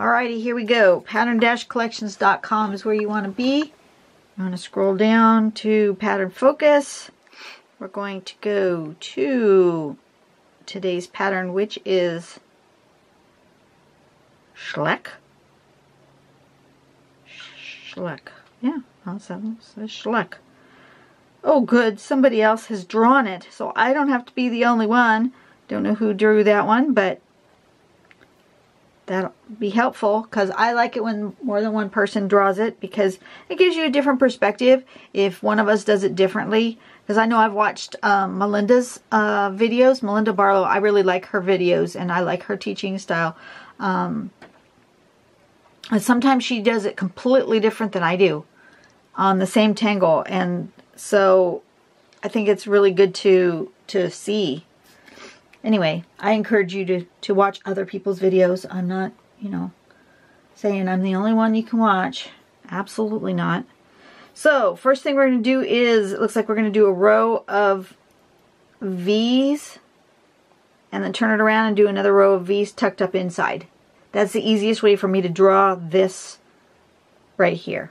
Alrighty, here we go. Pattern-collections.com is where you want to be. I'm going to scroll down to Pattern Focus. We're going to go to today's pattern, which is Schleck. Schleck. Yeah, that's how it says Schleck. Oh, good. Somebody else has drawn it, so I don't have to be the only one. Don't know who drew that one, but that'll be helpful because I like it when more than one person draws it because it gives you a different perspective if one of us does it differently. Because I know I've watched Melinda's videos. Melinda Barlow, I really like her videos and I like her teaching style. And sometimes she does it completely different than I do on the same tangle. And so I think it's really good to see. Anyway, I encourage you to watch other people's videos. I'm not, saying I'm the only one you can watch. Absolutely not. So, first thing we're going to do is, it looks like we're going to do a row of V's and then turn it around and do another row of V's tucked up inside. That's the easiest way for me to draw this right here.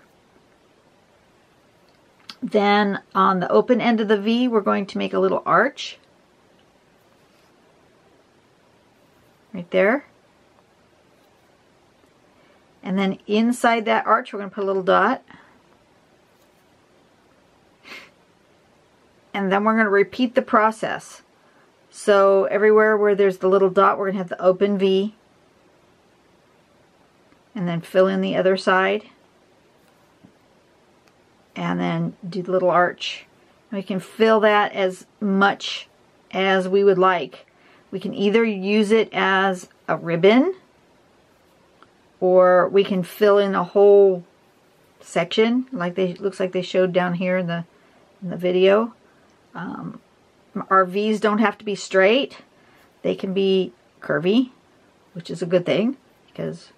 Then on the open end of the V, we're going to make a little arch. Right there. And then inside that arch, we're going to put a little dot. And then we're going to repeat the process. So everywhere where there's the little dot, we're going to have the open V. And then fill in the other side. And then do the little arch. We can fill that as much as we would like. We can either use it as a ribbon, or we can fill in a whole section, like looks like they showed down here in the video. Our V's don't have to be straight; they can be curvy, which is a good thing because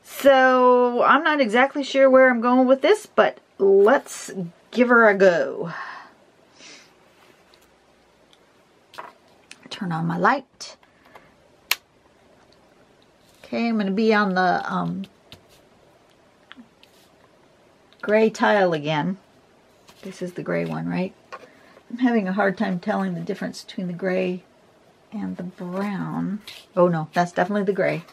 So I'm not exactly sure where I'm going with this, but let's give her a go. Turn on my light. Okay, I'm going to be on the gray tile again. This is the gray one, right? I'm having a hard time telling the difference between the gray and the brown. Oh no, that's definitely the gray.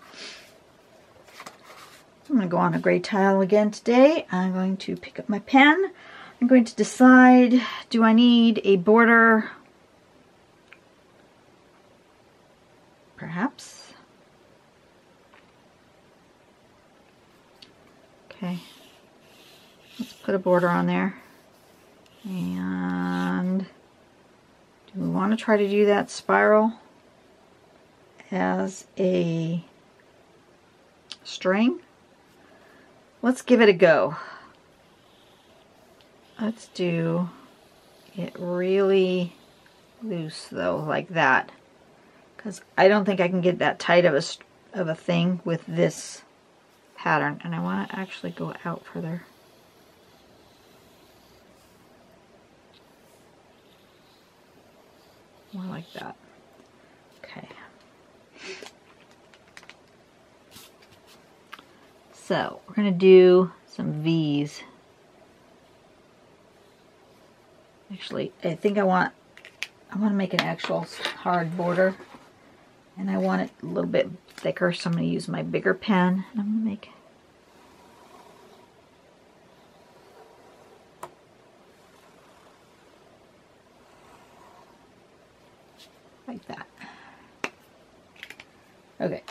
I'm going to go on a gray tile again today. I'm going to pick up my pen. I'm going to decide, do I need a border? Perhaps. Okay. Let's put a border on there. And do we want to try to do that spiral as a string? Let's give it a go. Let's do it really loose though, like that. Because I don't think I can get that tight of a thing with this pattern. And I want to actually go out further. More like that. Okay. So we're going to do some V's. Actually, I think I want to make an actual hard border. And I want it a little bit thicker, so I'm going to use my bigger pen. And I'm going to make like that. Okay,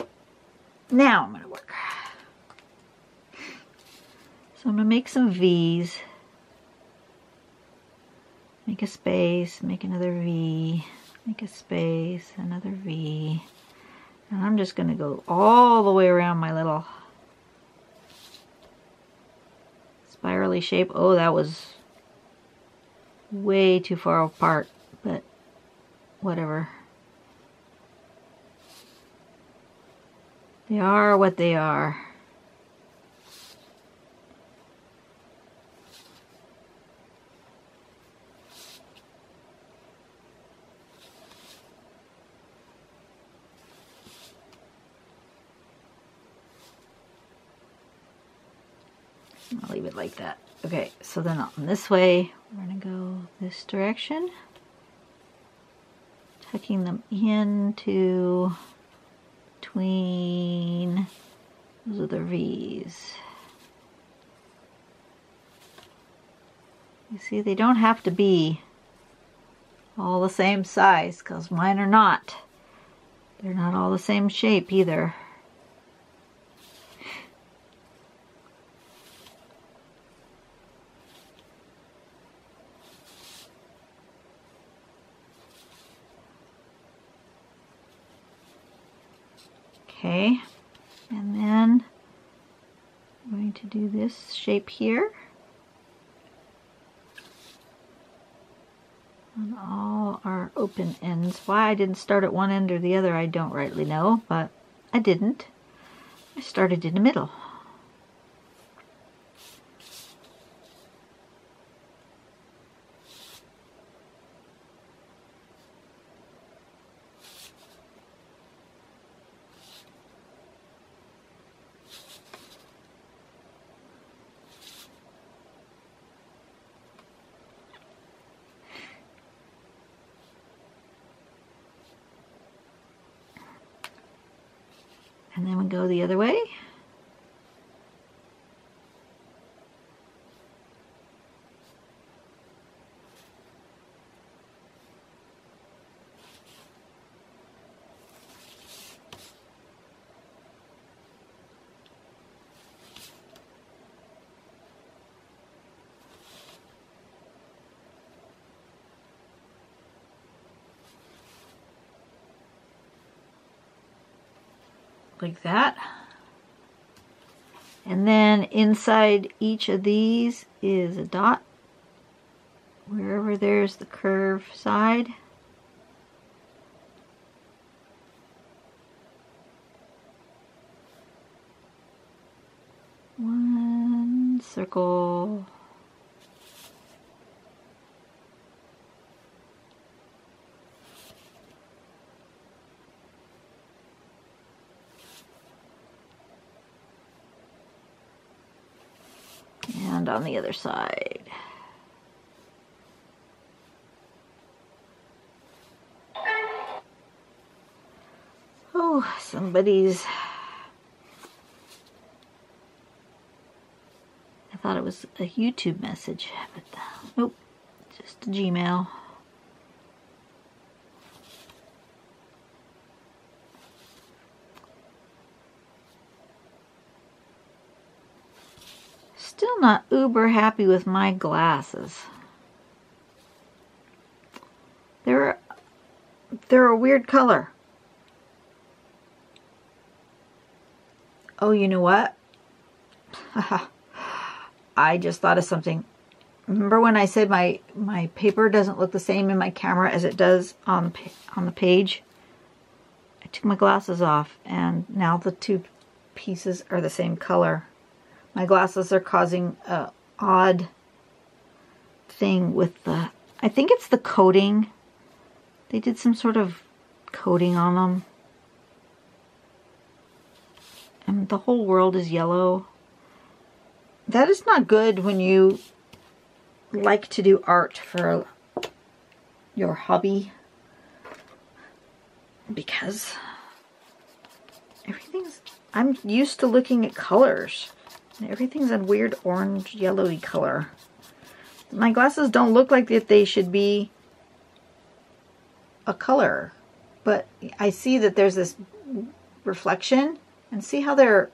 now I'm going to work. So I'm going to make some V's. Make a space, make another V, make a space, another V. And I'm just going to go all the way around my little spirally shape. Oh, that was way too far apart, but whatever. They are what they are. I'll leave it like that. Okay, so then on this way, we're gonna go this direction. Tucking them into between those other V's. You see, they don't have to be all the same size, because mine are not. They're not all the same shape either. Okay, and then I'm going to do this shape here on all our open ends. Why I didn't start at one end or the other, I don't rightly know, but I didn't. I started in the middle. And then we go the other way. Like that. And then inside each of these is a dot wherever there's the curve side. One circle. And on the other side. Oh, somebody's... I thought it was a YouTube message, but nope, just a Gmail. Still not uber happy with my glasses. They're a weird color. Oh, you know what? I just thought of something. Remember when I said my paper doesn't look the same in my camera as it does on the page? I took my glasses off and now the two pieces are the same color. My glasses are causing an odd thing with the, I think it's the coating. They did some sort of coating on them. And the whole world is yellow. That is not good when you like to do art for your hobby. Because everything's, I'm used to looking at colors. And everything's a weird orange, yellowy color. My glasses don't look like that they should be a color. But I see that there's this reflection. And see how the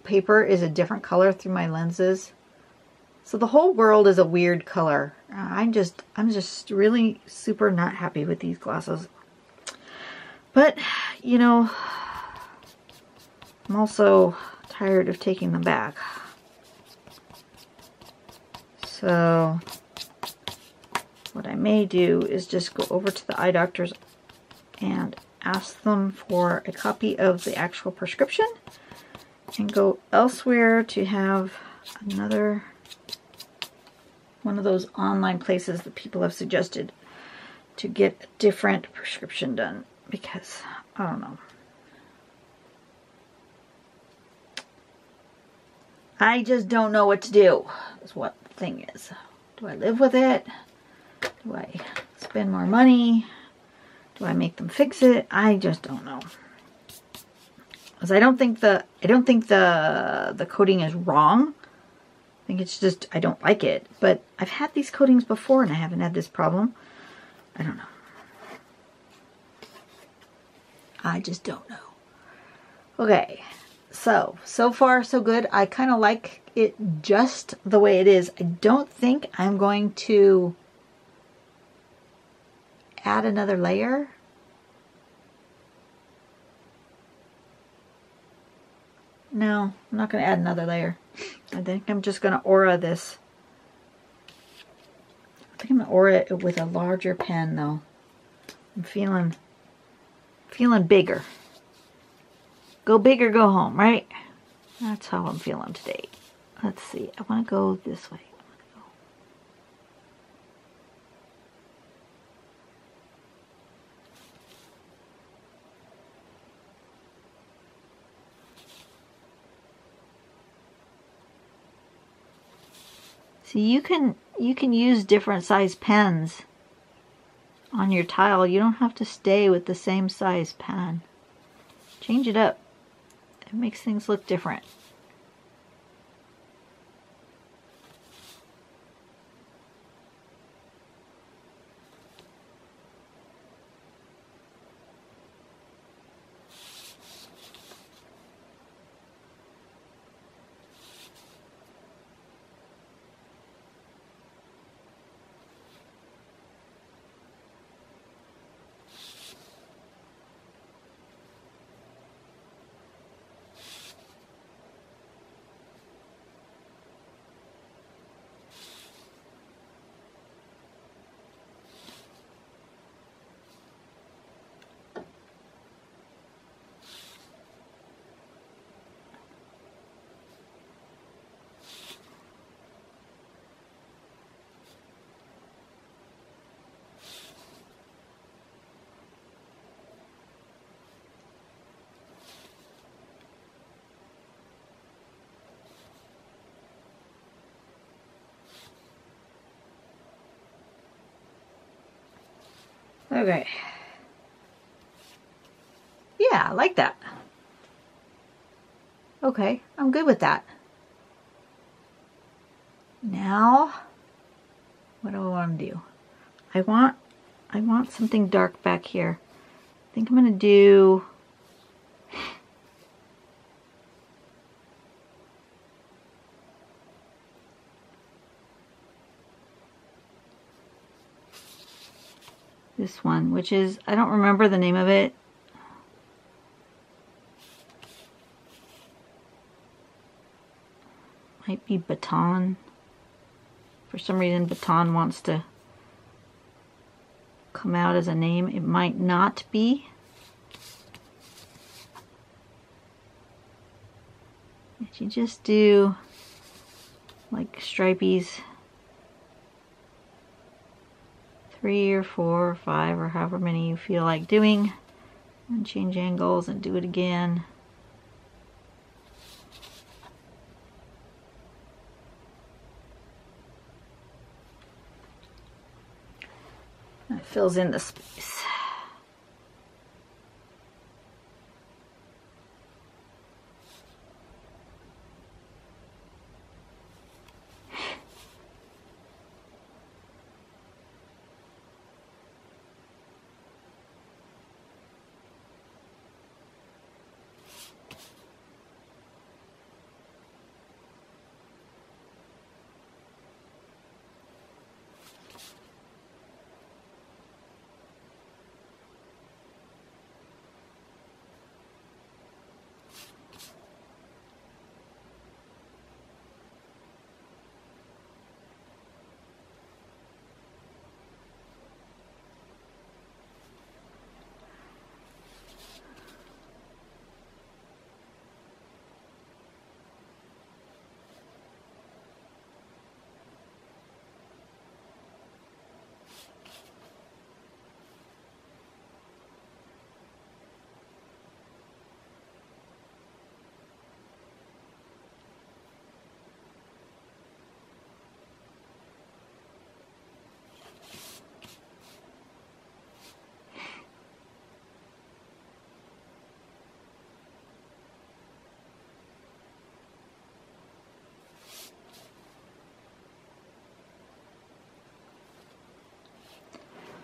paper is a different color through my lenses. So the whole world is a weird color. I'm just really super not happy with these glasses. But, you know, I'm also tired of taking them back. So what I may do is just go over to the eye doctors and ask them for a copy of the actual prescription and go elsewhere to have another one of those online places that people have suggested to get a different prescription done, because I don't know. I just don't know what to do, is what the thing is. Do I live with it? Do I spend more money? Do I make them fix it? I just don't know. Because I don't think the coating is wrong. I think it's just I don't like it. But I've had these coatings before and I haven't had this problem. I don't know. I just don't know. Okay. So far so good. I kind of like it just the way it is. I don't think I'm going to add another layer. No, I'm not going to add another layer. I think I'm just going to aura this. I think I'm going to aura it with a larger pen though. I'm feeling bigger. Go big or go home, right? That's how I'm feeling today. Let's see. I want to go this way. See, you can use different size pens on your tile. You don't have to stay with the same size pen. Change it up. It makes things look different. Okay. Yeah, I like that. Okay, I'm good with that. Now, what do I want to do? I want something dark back here. I think I'm going to do this one, which is, I don't remember the name of it. Might be Baton. For some reason, Baton wants to come out as a name. It might not be. If you just do like stripies, 3 or 4 or 5 or however many you feel like doing, and change angles and do it again. That fills in the space.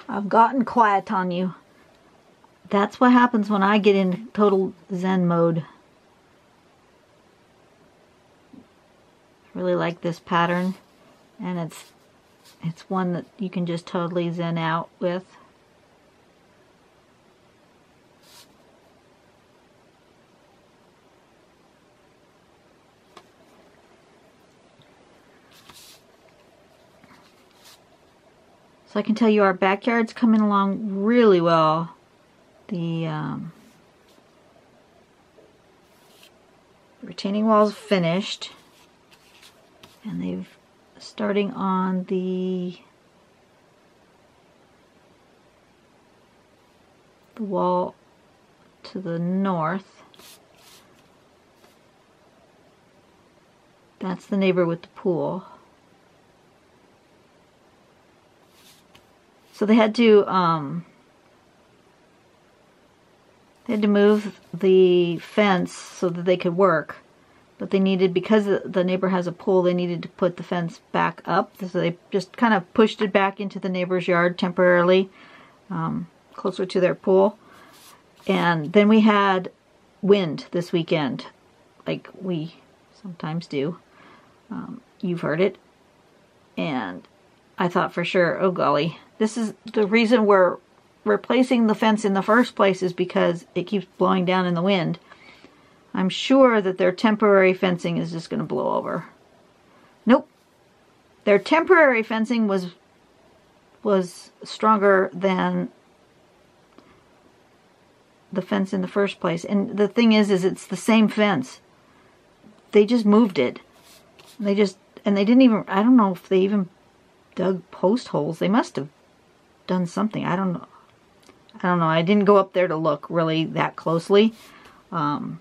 I've gotten quiet on you. That's what happens when I get in total Zen mode. I really like this pattern, and it's one that you can just totally Zen out with. So I can tell you our backyard's coming along really well. The retaining wall's finished, and they've starting on the wall to the north. That's the neighbor with the pool. So they had to move the fence so that they could work, but they needed, because the neighbor has a pool, they needed to put the fence back up. So they just kind of pushed it back into the neighbor's yard temporarily, closer to their pool. And then we had wind this weekend, like we sometimes do. You've heard it. And I thought for sure, oh golly, this is the reason we're replacing the fence in the first place, is because it keeps blowing down in the wind. I'm sure that their temporary fencing is just going to blow over. Nope. Their temporary fencing was stronger than the fence in the first place. And the thing is it's the same fence. They just moved it. They didn't even, I don't know if they even dug post holes. They must have done something. I don't know. I didn't go up there to look really that closely. But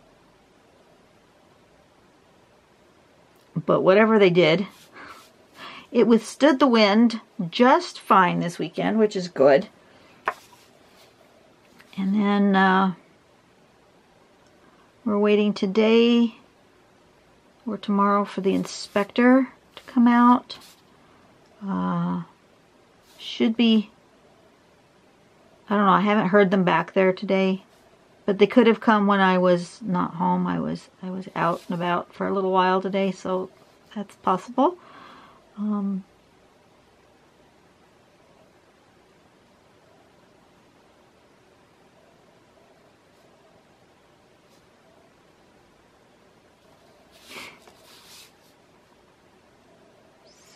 whatever they did, it withstood the wind just fine this weekend, which is good. And then we're waiting today or tomorrow for the inspector to come out. Should be, I don't know, I haven't heard them back there today, but they could have come when I was not home. I was out and about for a little while today, so that's possible.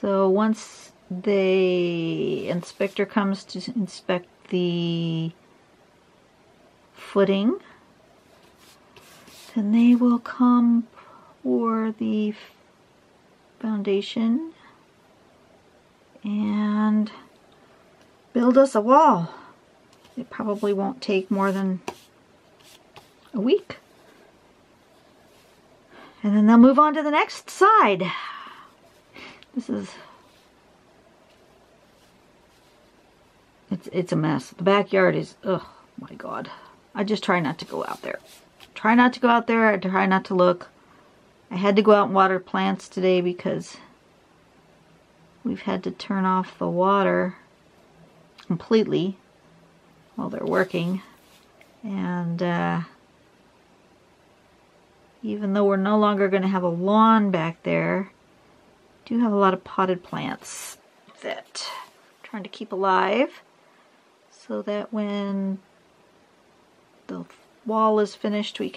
So once the inspector comes to inspect the footing, then they will come for the foundation and build us a wall. It probably won't take more than a week. And then they'll move on to the next side. It's a mess. The backyard is, oh my God. I just try not to go out there. Try not to go out there. I try not to look. I had to go out and water plants today because we've had to turn off the water completely while they're working. And even though we're no longer going to have a lawn back there, I do have a lot of potted plants that I'm trying to keep alive, so that when the wall is finished, we're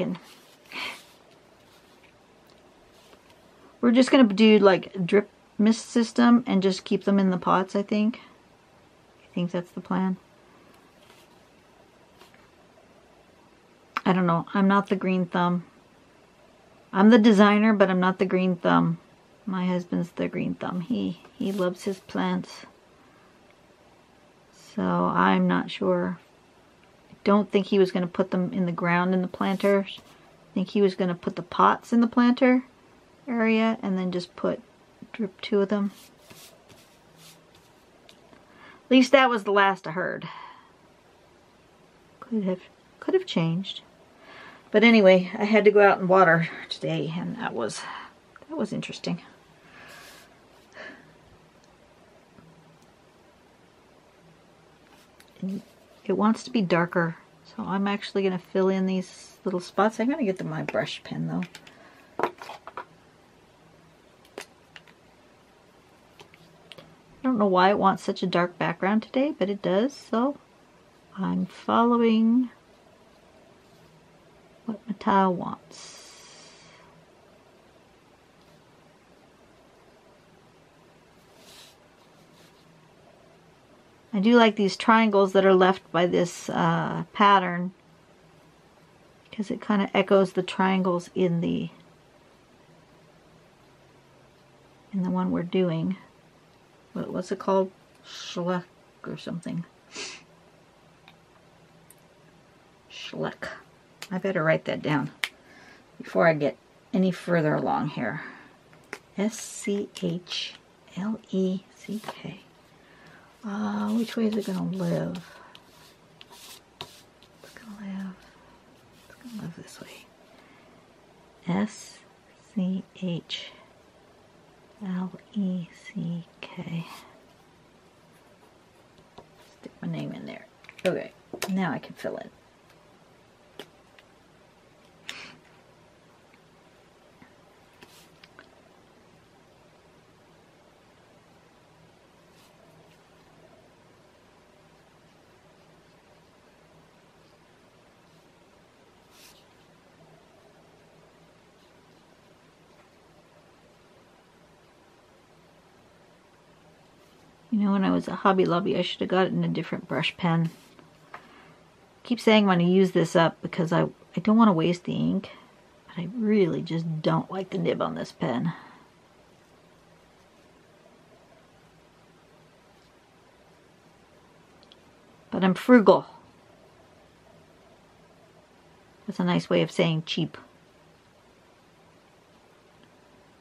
just going to do like a drip mist system and just keep them in the pots, I think. I think that's the plan. I don't know. I'm not the green thumb. I'm the designer, but I'm not the green thumb. My husband's the green thumb. He loves his plants. So I'm not sure. I don't think he was going to put them in the ground in the planters. I think he was going to put the pots in the planter area and then just drip 2 of them. At least that was the last I heard. Could have changed. But anyway, I had to go out and water today, and that was interesting. it wants to be darker. So I'm actually going to fill in these little spots. I'm going to get my brush pen though. I don't know why it wants such a dark background today, but it does. So I'm following what my tile wants. I do like these triangles that are left by this pattern because it kind of echoes the triangles in the one we're doing. What's it called? Schleck or something. Schleck. I better write that down before I get any further along here. S-C-H-L-E-C-K. Which way is it going to live? It's going to live this way. S-C-H-L-E-C-K. Stick my name in there. Okay, now I can fill in. You know, when I was at Hobby Lobby, I should have gotten a different brush pen. I keep saying I'm going to use this up because I don't want to waste the ink, but I really just don't like the nib on this pen. But I'm frugal. That's a nice way of saying cheap.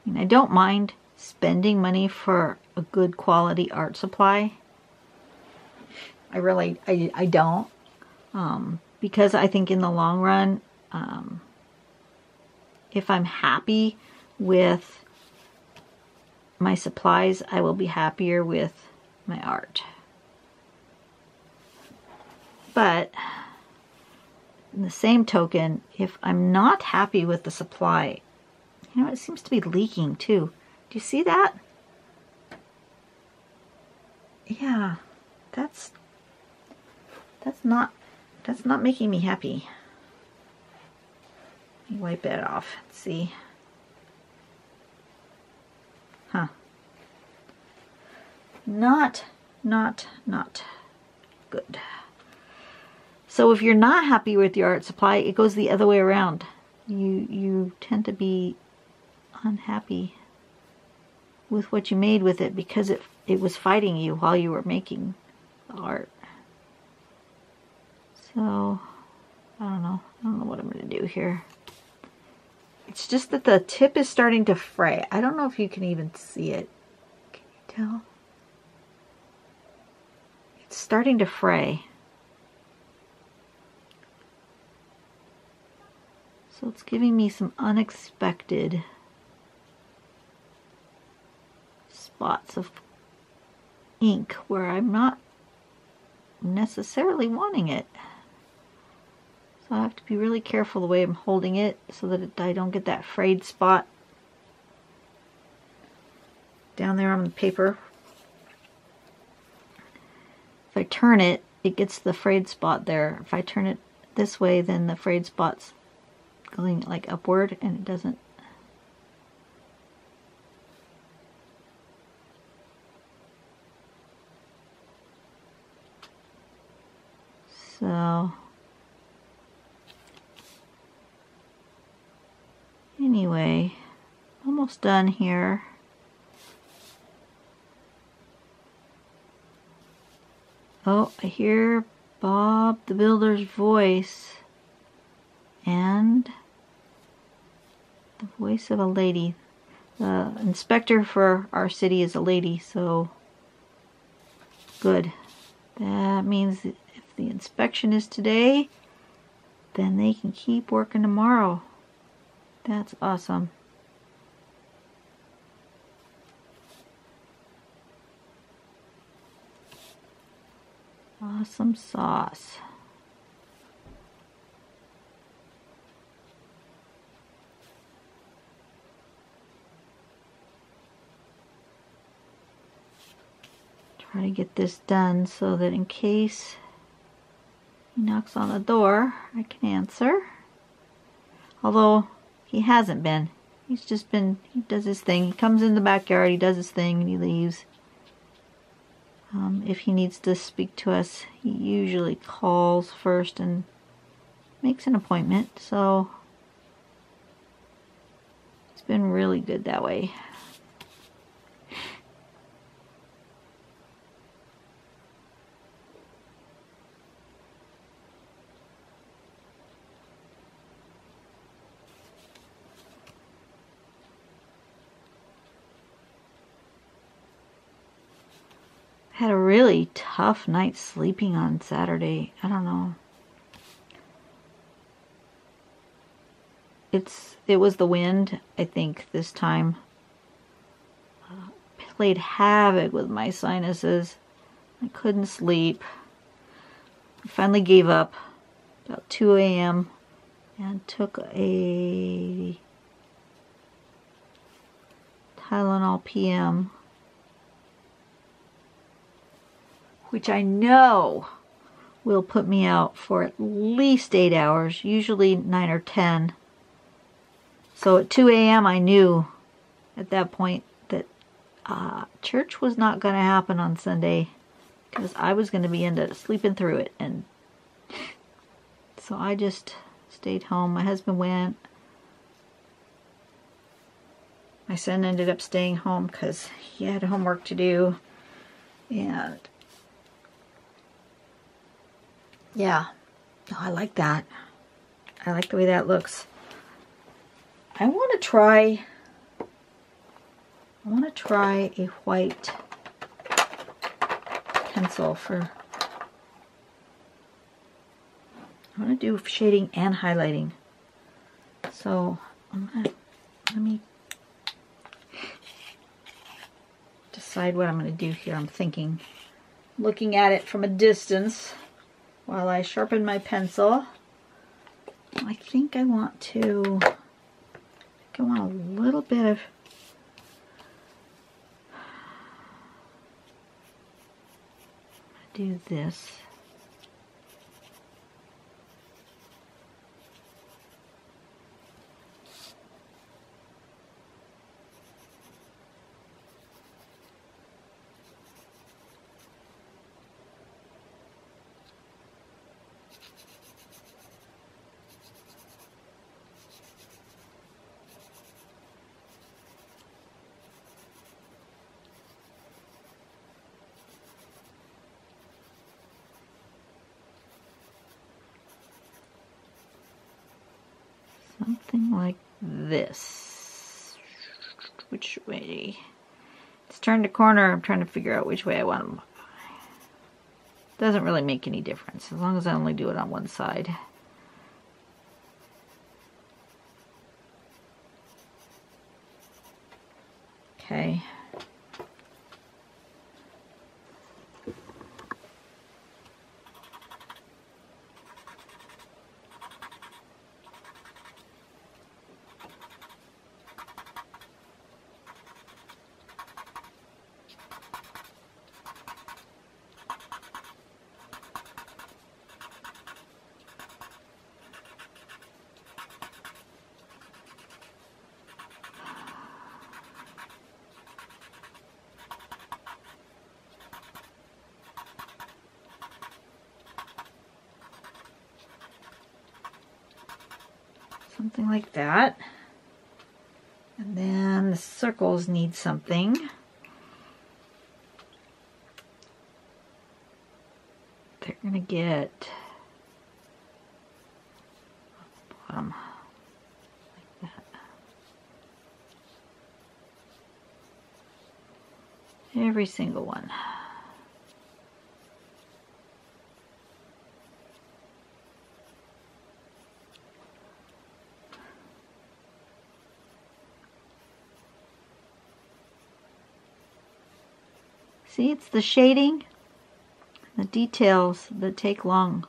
I mean, I don't mind spending money for a good quality art supply. I don't. Because I think in the long run, if I'm happy with my supplies, I will be happier with my art. But in the same token, if I'm not happy with the supply, you know, it seems to be leaking too. Do you see that? Yeah, that's not making me happy. Let me wipe that off. Let's see. Huh. Not good. So if you're not happy with your art supply, it goes the other way around. You tend to be unhappy with what you made with it because it was fighting you while you were making the art. So, I don't know what I'm going to do here. It's just that the tip is starting to fray. I don't know if you can even see it. Can you tell? It's starting to fray. So it's giving me some unexpected spots of ink where I'm not necessarily wanting it. So I have to be really careful the way I'm holding it so that I don't get that frayed spot down there on the paper. If I turn it, it gets the frayed spot there. If I turn it this way, then the frayed spot's going like upward and it doesn't. So anyway, almost done here. Oh, I hear Bob the Builder's voice and the voice of a lady. The inspector for our city is a lady, so good. That means if the inspection is today, then they can keep working tomorrow. That's awesome. Awesome sauce. Try to get this done so that in case he knocks on the door, I can answer. Although he hasn't been. He's just been, he does his thing. He comes in the backyard, he does his thing, and he leaves. If he needs to speak to us, he usually calls first and makes an appointment. So it's been really good that way. Had a really tough night sleeping on Saturday. I don't know. It was the wind, I think, this time. Played havoc with my sinuses. I couldn't sleep. I finally gave up about 2 a.m. and took a Tylenol PM, which I know will put me out for at least 8 hours, usually 9 or 10. So at 2 a.m. I knew at that point that church was not going to happen on Sunday because I was going to be into sleeping through it. And so I just stayed home. My husband went. My son ended up staying home because he had homework to do. And yeah, no, I like that. I like the way that looks. I want to try a white pencil for, I want to do shading and highlighting. So let me decide what I'm going to do here. I'm thinking, looking at it from a distance while I sharpen my pencil. I think I want a little bit of do this. Something like this. Which way? It's turned a corner. I'm trying to figure out which way I want them. Doesn't really make any difference as long as I only do it on one side. Okay. Something like that. And then the circles need something. They're going to get bottom like that. Every single one. See, it's the shading, the details that take long.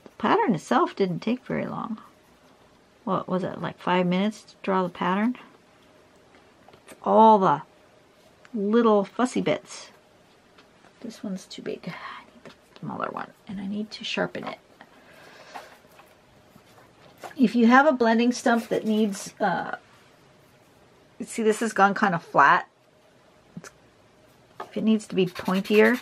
The pattern itself didn't take very long. What was it, like 5 minutes to draw the pattern? It's all the little fussy bits. This one's too big. I need the smaller one, and I need to sharpen it. If you have a blending stump that needs, see, this has gone kind of flat. If it needs to be pointier,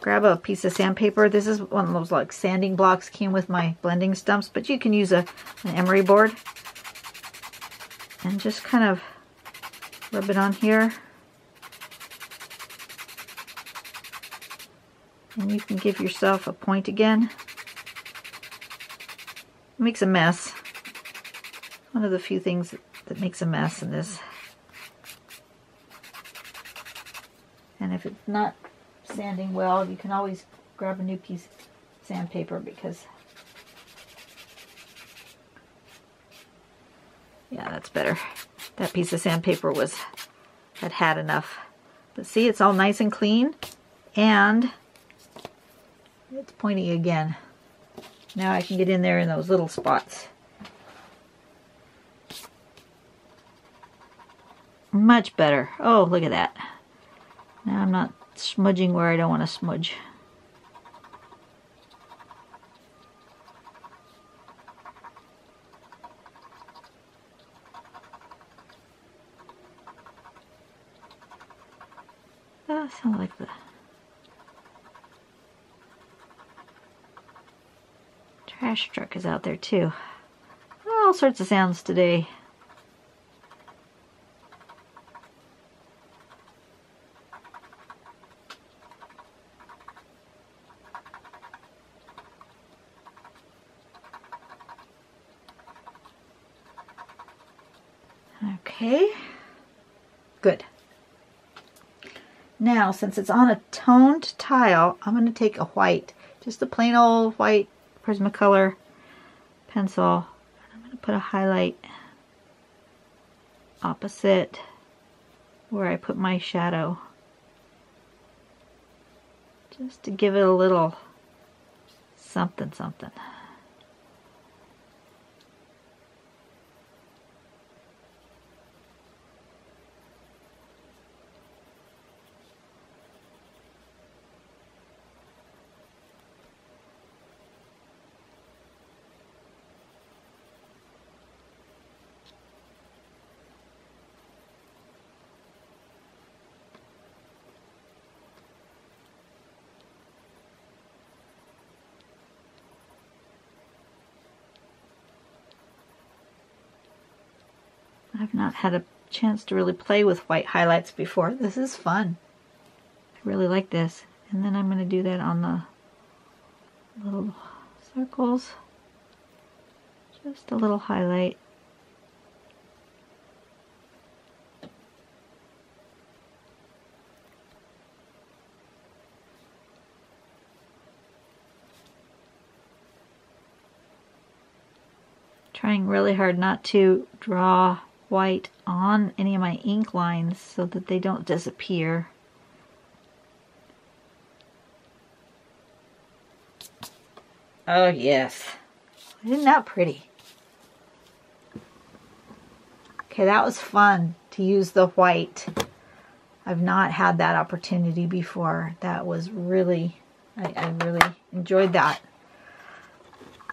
grab a piece of sandpaper. This is one of those like sanding blocks, came with my blending stumps, but you can use an emery board and just kind of rub it on here. And you can give yourself a point again. It makes a mess. One of the few things that makes a mess in this. And if it's not sanding well, you can always grab a new piece of sandpaper, because yeah, that's better. That piece of sandpaper had enough. But see, it's all nice and clean, and it's pointy again. Now I can get in there in those little spots. Much better. Oh, look at that. Now I'm not smudging where I don't want to smudge. That sounds like the trash truck is out there too. All sorts of sounds today. Okay, good. Now, since it's on a toned tile, I'm going to take a white, just a plain old white Prismacolor pencil. I'm going to put a highlight opposite where I put my shadow, just to give it a little something something. I've not had a chance to really play with white highlights before. This is fun. I really like this. And then I'm going to do that on the little circles. Just a little highlight. Trying really hard not to draw white on any of my ink lines so that they don't disappear. Oh yes, isn't that pretty? Okay, that was fun to use the white. I've not had that opportunity before. That was really, I really enjoyed that.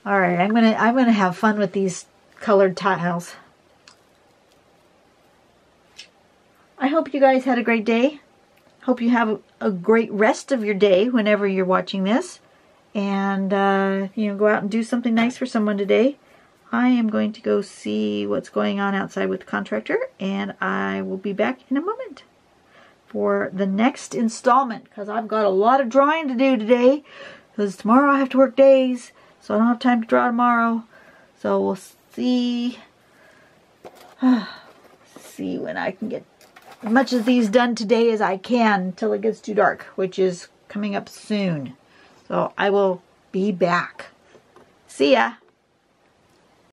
All right, I'm gonna have fun with these colored tiles. I hope you guys had a great day. Hope you have a great rest of your day whenever you're watching this. And, you know, go out and do something nice for someone today. I am going to go see what's going on outside with the contractor, and I will be back in a moment for the next installment, because I've got a lot of drawing to do today, because tomorrow I have to work days, so I don't have time to draw tomorrow. So we'll see when I can get as much of these done today as I can until it gets too dark, which is coming up soon. So I will be back. See ya.